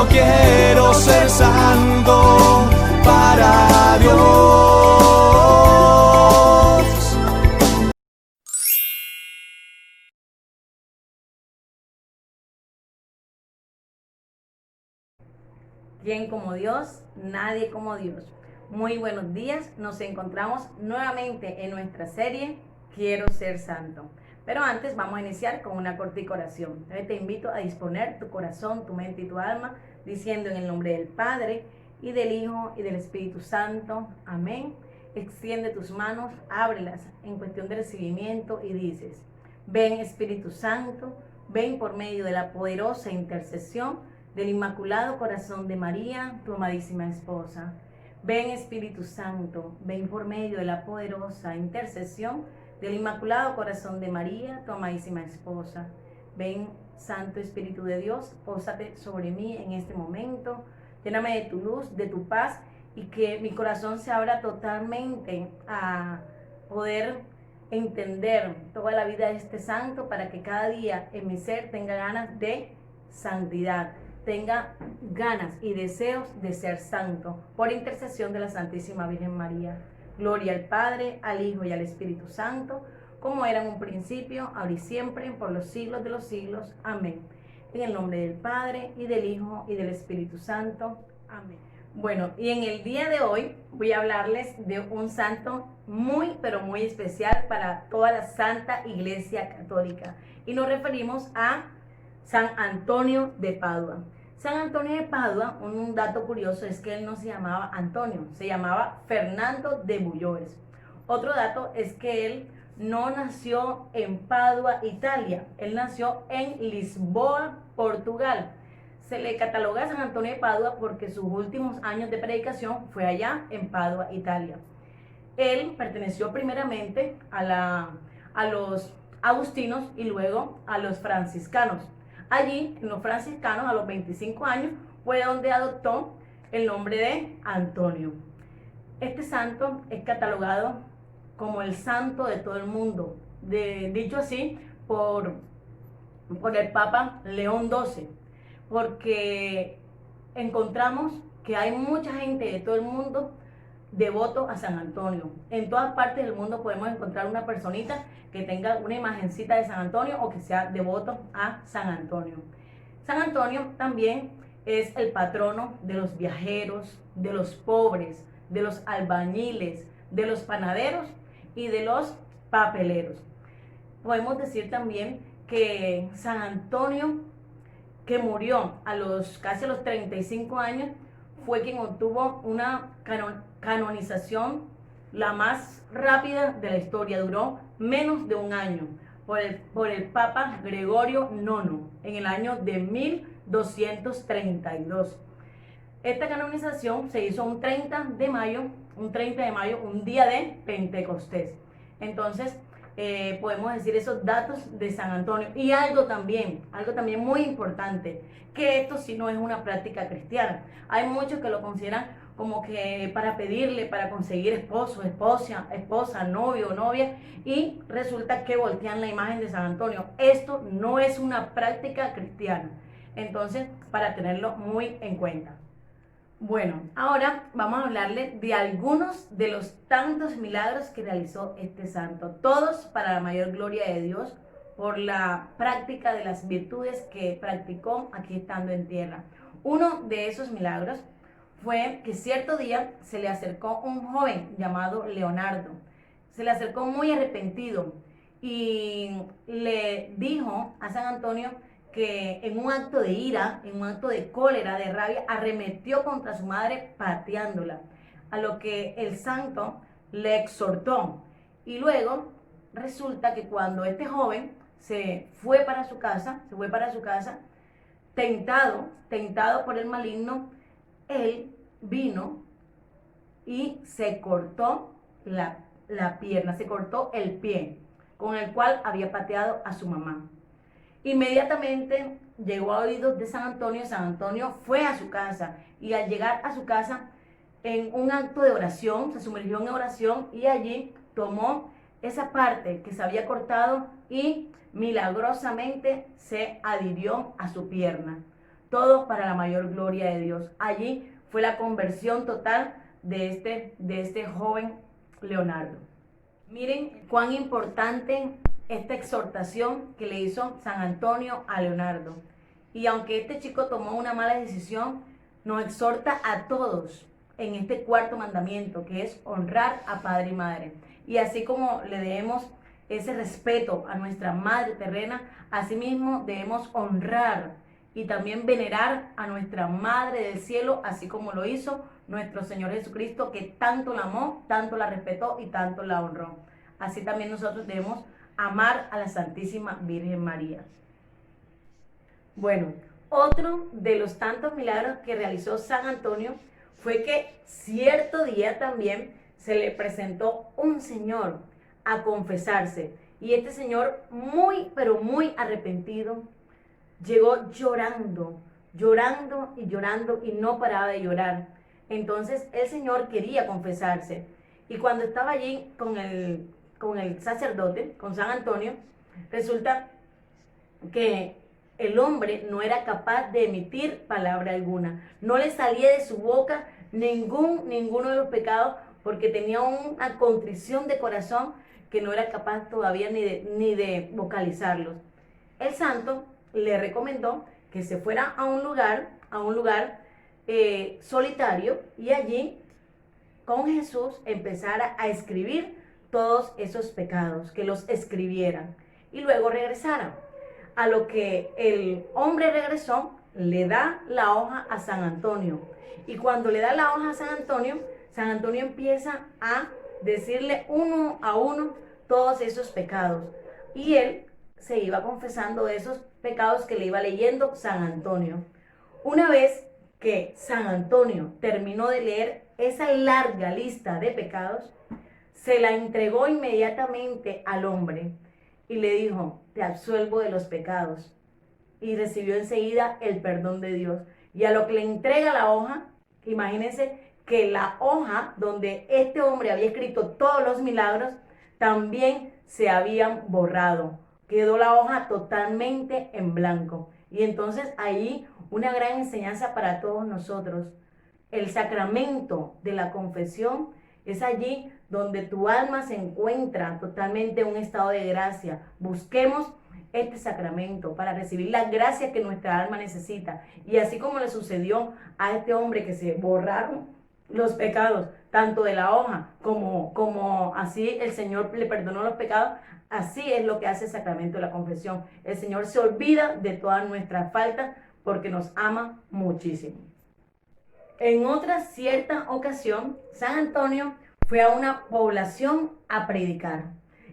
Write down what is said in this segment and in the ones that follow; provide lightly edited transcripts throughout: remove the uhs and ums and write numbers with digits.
quiero ser santo para Dios. ¿Quién como Dios? Nadie como Dios. Muy buenos días, nos encontramos nuevamente en nuestra serie Quiero ser santo. Pero antes vamos a iniciar con una cortica oración. Te invito a disponer tu corazón, tu mente y tu alma, diciendo en el nombre del Padre, y del Hijo, y del Espíritu Santo. Amén. Extiende tus manos, ábrelas en cuestión de recibimiento y dices: ven Espíritu Santo, ven por medio de la poderosa intercesión del Inmaculado Corazón de María, tu amadísima esposa. Ven Espíritu Santo, ven por medio de la poderosa intercesión del Inmaculado Corazón de María, tu amadísima esposa. Ven Santo Espíritu de Dios, pósate sobre mí en este momento, lléname de tu luz, de tu paz, y que mi corazón se abra totalmente a poder entender toda la vida de este santo, para que cada día en mi ser tenga ganas de santidad, tenga ganas y deseos de ser santo, por intercesión de la Santísima Virgen María. Gloria al Padre, al Hijo y al Espíritu Santo, como era en un principio, ahora y siempre, por los siglos de los siglos. Amén. En el nombre del Padre, y del Hijo, y del Espíritu Santo. Amén. Bueno, y en el día de hoy voy a hablarles de un santo muy, pero muy especial para toda la Santa Iglesia Católica. Y nos referimos a San Antonio de Padua. San Antonio de Padua, un dato curioso es que él no se llamaba Antonio, se llamaba Fernando de Bulloes. Otro dato es que él no nació en Padua, Italia, él nació en Lisboa, Portugal. Se le cataloga a San Antonio de Padua porque sus últimos años de predicación fue allá en Padua, Italia. Él perteneció primeramente a los agustinos y luego a los franciscanos. Allí, en los franciscanos, a los 25 años, fue donde adoptó el nombre de Antonio. Este santo es catalogado como el santo de todo el mundo, dicho así por el Papa León XII, porque encontramos que hay mucha gente de todo el mundo devoto a San Antonio. En todas partes del mundo podemos encontrar una personita que tenga una imagencita de San Antonio o que sea devoto a San Antonio. San Antonio también es el patrono de los viajeros, de los pobres, de los albañiles, de los panaderos y de los papeleros. Podemos decir también que San Antonio, que murió casi a los 35 años, fue quien obtuvo una canonización la más rápida de la historia. Duró menos de un año, por el Papa Gregorio IX, en el año de 1232. Esta canonización se hizo un 30 de mayo, un día de Pentecostés. Entonces, podemos decir esos datos de San Antonio. Y algo también muy importante, que esto sí no es una práctica cristiana. Hay muchos que lo consideran como que para pedirle, para conseguir esposo, esposa, novio o novia, y resulta que voltean la imagen de San Antonio. Esto no es una práctica cristiana. Entonces, para tenerlo muy en cuenta. Bueno, ahora vamos a hablarle de algunos de los tantos milagros que realizó este santo, todos para la mayor gloria de Dios, por la práctica de las virtudes que practicó aquí estando en tierra. Uno de esos milagros fue que cierto día se le acercó un joven llamado Leonardo. Se le acercó muy arrepentido y le dijo a San Antonio que en un acto de ira, en un acto de cólera, de rabia, arremetió contra su madre pateándola, a lo que el santo le exhortó. Y luego resulta que cuando este joven se fue para su casa, tentado por el maligno, él vino y se cortó la pierna, se cortó el pie con el cual había pateado a su mamá. Inmediatamente llegó a oídos de San Antonio. San Antonio fue a su casa, y al llegar a su casa, en un acto de oración, se sumergió en oración y allí tomó esa parte que se había cortado y milagrosamente se adhirió a su pierna. Todo para la mayor gloria de Dios. Allí fue la conversión total de este joven Leonardo. Miren cuán importante esta exhortación que le hizo San Antonio a Leonardo. Y aunque este chico tomó una mala decisión, nos exhorta a todos en este cuarto mandamiento, que es honrar a padre y madre. Y así como le debemos ese respeto a nuestra madre terrena, asimismo debemos honrar y también venerar a nuestra madre del cielo, así como lo hizo nuestro Señor Jesucristo, que tanto la amó, tanto la respetó y tanto la honró. Así también nosotros debemos amar a la Santísima Virgen María. Bueno, otro de los tantos milagros que realizó San Antonio fue que cierto día también se le presentó un señor a confesarse. Y este señor, muy, pero muy arrepentido, llegó llorando, llorando y llorando y no paraba de llorar. Entonces el señor quería confesarse. Y cuando estaba allí con el sacerdote, con San Antonio, resulta que el hombre no era capaz de emitir palabra alguna. No le salía de su boca ninguno de los pecados, porque tenía una contrición de corazón que no era capaz todavía ni de vocalizarlos. El santo le recomendó que se fuera a un lugar solitario, y allí con Jesús empezara a escribir todos esos pecados, que los escribieran y luego regresara. A lo que el hombre regresó, le da la hoja a San Antonio. Y cuando le da la hoja a San Antonio empieza a decirle uno a uno todos esos pecados. Y él se iba confesando esos pecados que le iba leyendo San Antonio. Una vez que San Antonio terminó de leer esa larga lista de pecados, se la entregó inmediatamente al hombre y le dijo: te absuelvo de los pecados. Y recibió enseguida el perdón de Dios. Y a lo que le entrega la hoja, imagínense que la hoja donde este hombre había escrito todos los milagros también se habían borrado. Quedó la hoja totalmente en blanco. Y entonces ahí una gran enseñanza para todos nosotros. El sacramento de la confesión es allí donde tu alma se encuentra totalmente en un estado de gracia. Busquemos este sacramento para recibir la gracia que nuestra alma necesita. Y así como le sucedió a este hombre, que se borraron los pecados, tanto de la hoja como así el Señor le perdonó los pecados, así es lo que hace el sacramento de la confesión. El Señor se olvida de todas nuestras faltas porque nos ama muchísimo. En otra cierta ocasión, San Antonio fue a una población a predicar.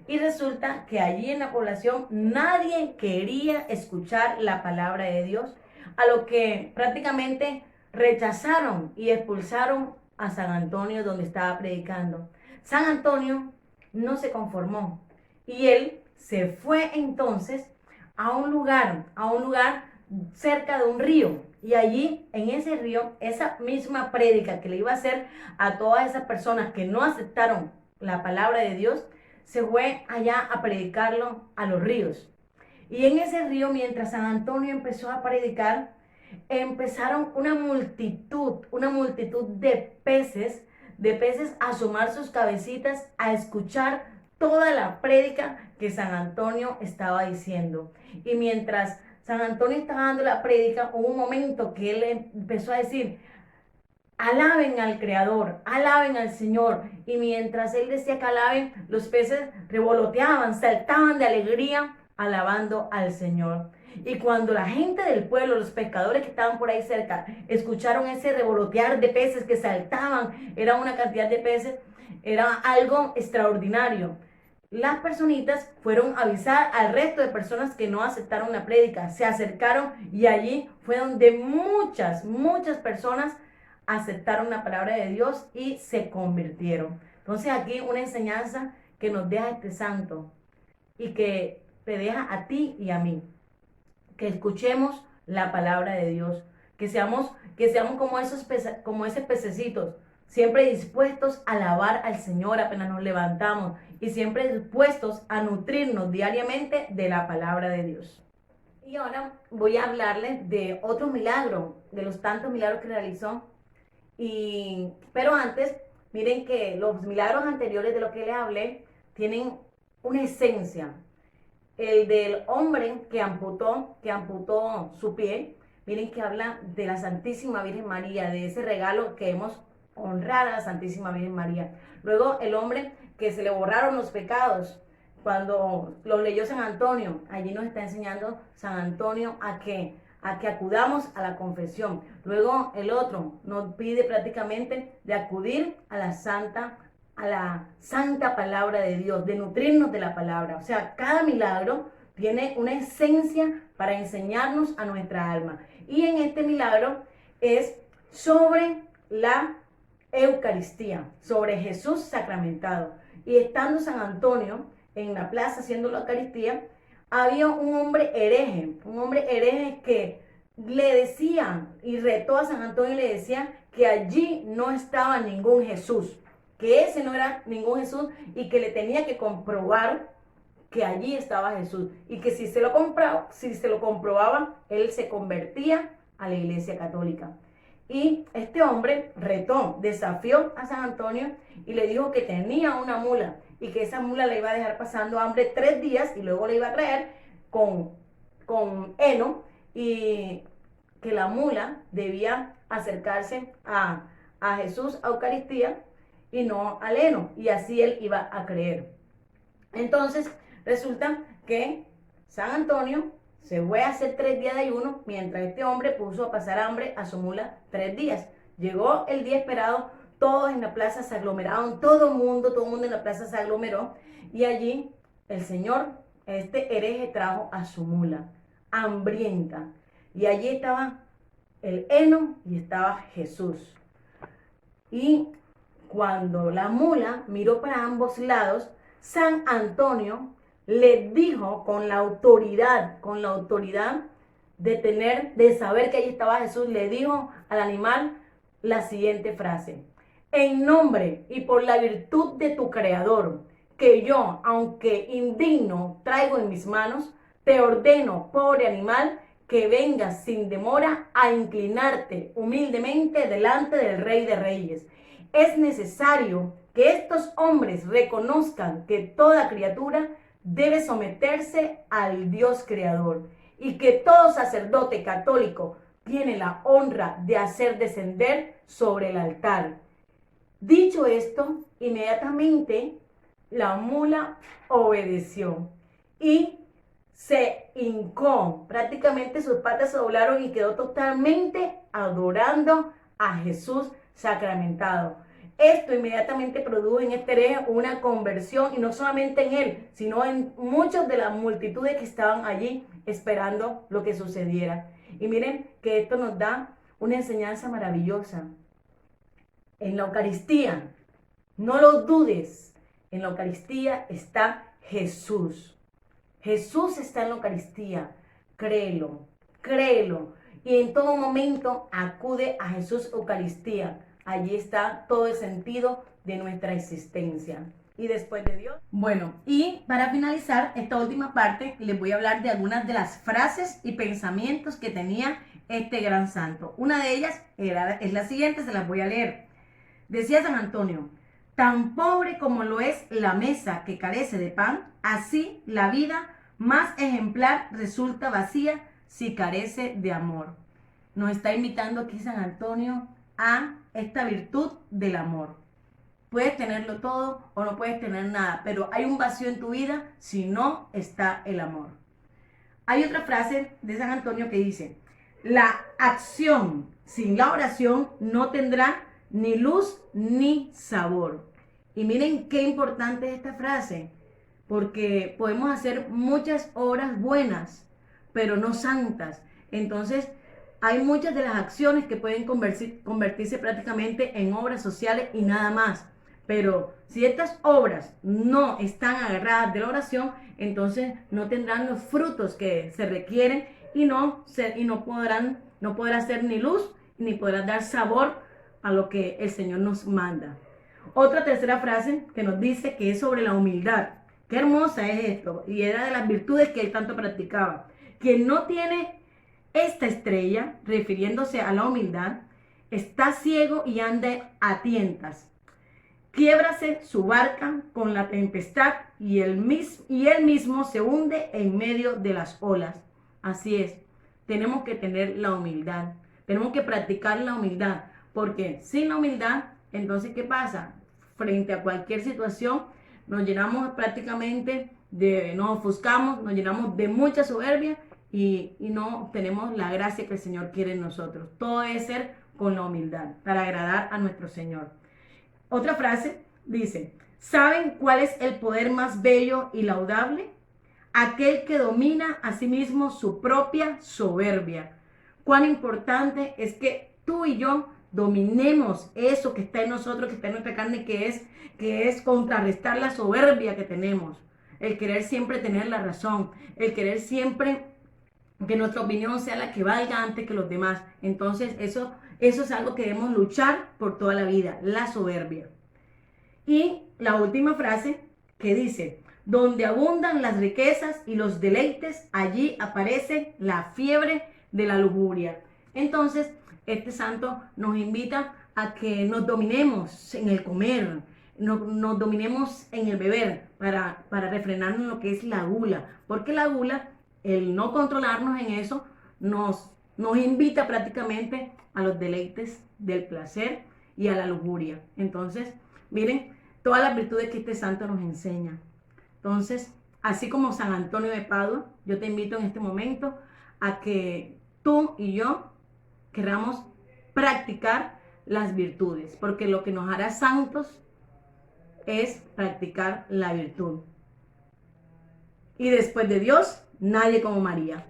Y resulta que allí en la población nadie quería escuchar la palabra de Dios, a lo que prácticamente rechazaron y expulsaron a San Antonio donde estaba predicando. San Antonio no se conformó y él se fue entonces a un lugar cerca de un río. Y allí, en ese río, esa misma prédica que le iba a hacer a todas esas personas que no aceptaron la palabra de Dios, se fue allá a predicarlo a los ríos. Y en ese río, mientras San Antonio empezó a predicar, empezaron una multitud de peces a asomar sus cabecitas a escuchar toda la prédica que San Antonio estaba diciendo. Y mientras San Antonio estaba dando la prédica, hubo un momento que él empezó a decir: alaben al Creador, alaben al Señor. Y mientras él decía que alaben, los peces revoloteaban, saltaban de alegría, alabando al Señor. Y cuando la gente del pueblo, los pescadores que estaban por ahí cerca, escucharon ese revolotear de peces que saltaban, era una cantidad de peces, era algo extraordinario. Las personitas fueron a avisar al resto de personas que no aceptaron la prédica, se acercaron y allí fue donde muchas personas aceptaron la palabra de Dios y se convirtieron. Entonces aquí una enseñanza que nos deja este santo y que te deja a ti y a mí, que escuchemos la palabra de Dios, que seamos como esos pececitos, siempre dispuestos a alabar al Señor apenas nos levantamos y siempre dispuestos a nutrirnos diariamente de la palabra de Dios. Y ahora voy a hablarles de otro milagro, de los tantos milagros que realizó. Pero antes, miren que los milagros anteriores de los que les hablé tienen una esencia. El del hombre que amputó su pie, miren que habla de la Santísima Virgen María, de ese regalo que hemos honrado a la Santísima Virgen María. Luego el hombre que se le borraron los pecados, cuando lo leyó San Antonio, allí nos está enseñando San Antonio a que acudamos a la confesión. Luego el otro nos pide prácticamente de acudir a la santa palabra de Dios, de nutrirnos de la palabra. O sea, cada milagro tiene una esencia para enseñarnos a nuestra alma. Y en este milagro es sobre la Eucaristía, sobre Jesús sacramentado. Y estando San Antonio en la plaza haciendo la Eucaristía, había un hombre hereje que le decía y retó a San Antonio y le decía que allí no estaba ningún Jesús, que ese no era ningún Jesús y que le tenía que comprobar que allí estaba Jesús y que si se lo comprobaba, él se convertía a la Iglesia Católica. Y este hombre retó, desafió a San Antonio y le dijo que tenía una mula y que esa mula le iba a dejar pasando hambre 3 días y luego le iba a traer con heno, y que la mula debía acercarse a Jesús, a Eucaristía, y no al heno, y así él iba a creer. Entonces resulta que San Antonio se fue a hacer 3 días de ayuno, mientras este hombre puso a pasar hambre a su mula 3 días. Llegó el día esperado, todos en la plaza se aglomeraron, todo el mundo en la plaza se aglomeró, y allí el Señor, este hereje, trajo a su mula hambrienta, y allí estaba el heno y estaba Jesús. Y cuando la mula miró para ambos lados, San Antonio le dijo con la autoridad de saber que allí estaba Jesús, le dijo al animal la siguiente frase: en nombre y por la virtud de tu Creador, que yo, aunque indigno, traigo en mis manos, te ordeno, pobre animal, que vengas sin demora a inclinarte humildemente delante del Rey de Reyes. Es necesario que estos hombres reconozcan que toda criatura debe someterse al Dios Creador y que todo sacerdote católico tiene la honra de hacer descender sobre el altar. Dicho esto, inmediatamente la mula obedeció y se hincó, prácticamente sus patas se doblaron y quedó totalmente adorando a Jesús sacramentado. Esto inmediatamente produjo en este hereje una conversión, y no solamente en él, sino en muchos de las multitudes que estaban allí esperando lo que sucediera. Y miren que esto nos da una enseñanza maravillosa. En la Eucaristía, no lo dudes, en la Eucaristía está Jesús. Jesús está en la Eucaristía, créelo, créelo. Y en todo momento acude a Jesús Eucaristía. Allí está todo el sentido de nuestra existencia. Y después de Dios. Bueno, y para finalizar esta última parte, les voy a hablar de algunas de las frases y pensamientos que tenía este gran santo. Una de ellas es la siguiente, se las voy a leer. Decía San Antonio: tan pobre como lo es la mesa que carece de pan, así la vida más ejemplar resulta vacía si carece de amor. Nos está invitando aquí San Antonio a esta virtud del amor. Puedes tenerlo todo o no puedes tener nada, pero hay un vacío en tu vida si no está el amor. Hay otra frase de San Antonio que dice: la acción sin la oración no tendrá ni luz ni sabor. Y miren qué importante es esta frase, porque podemos hacer muchas obras buenas, pero no santas. Entonces, hay muchas de las acciones que pueden convertirse prácticamente en obras sociales y nada más. Pero si estas obras no están agarradas de la oración, entonces no tendrán los frutos que se requieren y no podrán hacer ni luz ni podrán dar sabor a lo que el Señor nos manda. Otra tercera frase que nos dice que es sobre la humildad. Qué hermosa es esto. Y era de las virtudes que él tanto practicaba. Quien no tiene esta estrella, refiriéndose a la humildad, está ciego y anda a tientas. Quiébrase su barca con la tempestad y él mismo se hunde en medio de las olas. Así es, tenemos que tener la humildad, tenemos que practicar la humildad, porque sin la humildad, entonces, ¿qué pasa? Frente a cualquier situación, nos llenamos prácticamente nos ofuscamos, nos llenamos de mucha soberbia y no tenemos la gracia que el Señor quiere en nosotros. Todo debe ser con la humildad, para agradar a nuestro Señor. Otra frase dice, ¿saben cuál es el poder más bello y laudable? Aquel que domina a sí mismo su propia soberbia. Cuán importante es que tú y yo dominemos eso que está en nosotros, que está en nuestra carne, que es contrarrestar la soberbia que tenemos. El querer siempre tener la razón, el querer siempre que nuestra opinión sea la que valga antes que los demás. Entonces eso es algo que debemos luchar por toda la vida, la soberbia. Y la última frase que dice, donde abundan las riquezas y los deleites, allí aparece la fiebre de la lujuria. Entonces, este santo nos invita a que nos dominemos en el comer, nos dominemos en el beber para refrenarnos lo que es la gula. Porque la gula, el no controlarnos en eso, nos invita prácticamente a los deleites del placer y a la lujuria. Entonces, miren todas las virtudes que este santo nos enseña. Entonces, así como San Antonio de Padua, yo te invito en este momento a que tú y yo queramos practicar las virtudes, porque lo que nos hará santos es practicar la virtud. Y después de Dios, nadie como María.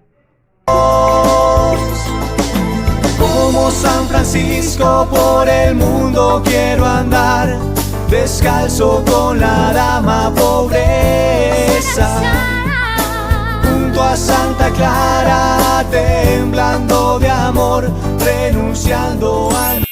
Como San Francisco por el mundo quiero andar, descalzo con la dama pobreza, junto a Santa Clara, temblando de amor, renunciando al